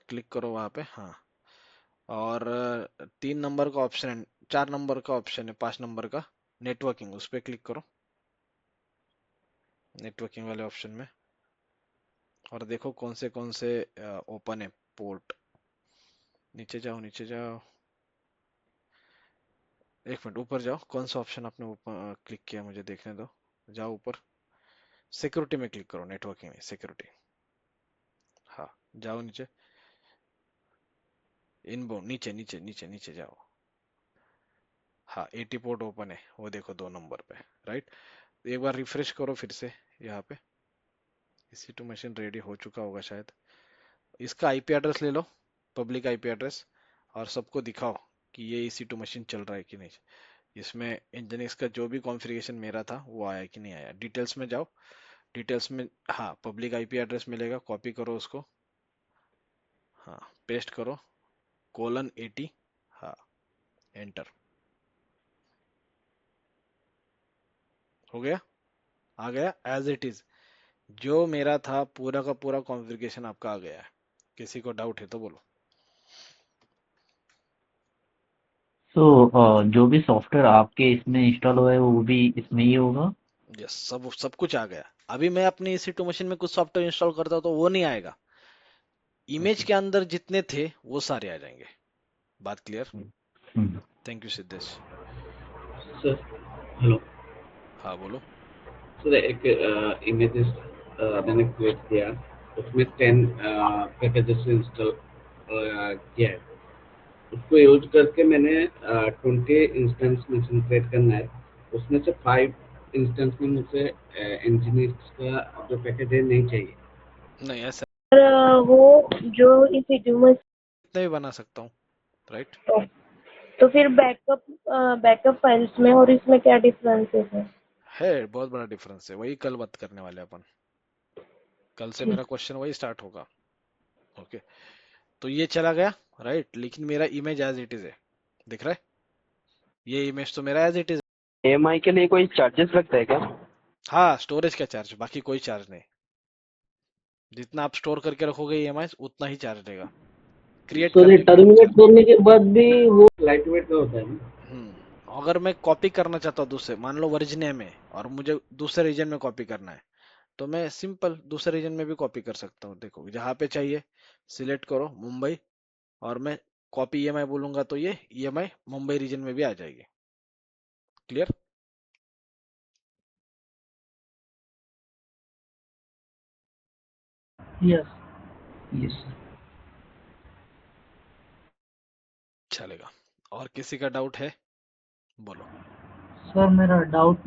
क्लिक करो वहां पे, हाँ, और 3 नंबर का ऑप्शन है, 4 नंबर का ऑप्शन है, 5 नंबर का नेटवर्किंग, उस पर क्लिक करो नेटवर्किंग वाले ऑप्शन में, और देखो कौन से ओपन है पोर्ट। नीचे जाओ, नीचे जाओ, एक मिनट ऊपर जाओ, कौन सा ऑप्शन आपने ऊपर क्लिक किया मुझे देखने दो। जाओ ऊपर, सिक्योरिटी में क्लिक करो, नेटवर्किंग में सिक्योरिटी। हाँ, जाओ नीचे, इनबाउंड, नीचे नीचे नीचे नीचे जाओ। हाँ, 80 पोर्ट ओपन है, वो देखो 2 नंबर पे, राइट। एक बार रिफ्रेश करो फिर से यहाँ पे, EC2 मशीन रेडी हो चुका होगा शायद। इसका आईपी एड्रेस ले लो, पब्लिक आईपी एड्रेस, और सबको दिखाओ कि ये EC2 मशीन चल रहा है कि नहीं। इसमें इंजीनियर्स का जो भी कॉन्फ़िगरेशन मेरा था वो आया कि नहीं आया। डिटेल्स में जाओ, डिटेल्स में हाँ पब्लिक आईपी एड्रेस मिलेगा, कॉपी करो उसको, हाँ पेस्ट करो, :80, हाँ एंटर। हो गया, आ गया एज इट इज, जो मेरा था पूरा का पूरा कॉन्फ़िगरेशन आपका आ गया है। किसी को डाउट है तो बोलो। तो जो भी सॉफ्टवेयर आपके इसमें इंस्टॉल हुआ है वो भी इसमें ही होगा? यस, सब कुछ आ गया। अभी मैं अपनी EC2 मशीन में कुछ सॉफ्टवेयर इंस्टॉल करता हूँ तो वो नहीं आएगा, इमेज के अंदर जितने थे वो सारे आ जाएंगे। बात clear? Thank you Siddhesh. Sir hello हाँ बोलो। सर, एक इमेजेस मैंने क्रिएट किया, उसमें 10 पैकेजेस इंस्टॉल किया है। उसको यूज करके मैंने 20 इंस्टेंस मशीन क्रिएट करना है। उसमें से 5 इंस्टेंस में मुझे इंजीनियर्स का जो पैकेज है नहीं चाहिए। नहीं ऐसा वो जो EC2 मशीन, इतना भी बना सकता हूँ, राइट। तो फिर बैकअप फाइल्स में और इसमें क्या डिफरेंसेस है बहुत बड़ा डिफरेंस है, वही कल बात करने वाले अपन। कल से मेरा क्वेश्चन वही स्टार्ट होगा। ओके, तो ये चला गया, राइट, लेकिन मेरा इमेज एज इट इज है, दिख रहा है? ये इमेज तो मेरा एज इट इज। EMI के लिए कोई चार्जेस लगता है क्या? हाँ, स्टोरेज का चार्ज, बाकी कोई चार्ज नहीं। जितना आप स्टोर करके रखोगे EMI उतना ही चार्ज लेगा, क्रिएट सर, ये करने का नहीं टर्मिनेट चार्ज। करने के बाद भी वो लाइट वेट का होता है ना? अगर मैं कॉपी करना चाहता हूँ दूसरे, मान लो वर्जीनिया में, और मुझे दूसरे रीजन में कॉपी करना है, तो मैं सिंपल दूसरे रीजन में भी कॉपी कर सकता हूँ। देखो जहाँ पे चाहिए सिलेक्ट करो मुंबई, और मैं कॉपी EMI बोलूंगा तो ये EMI मुंबई रीजन में भी आ जाएगी। क्लियर? Yes yes. चलेगा। और किसी का डाउट है? बोलो। सर मेरा डाउट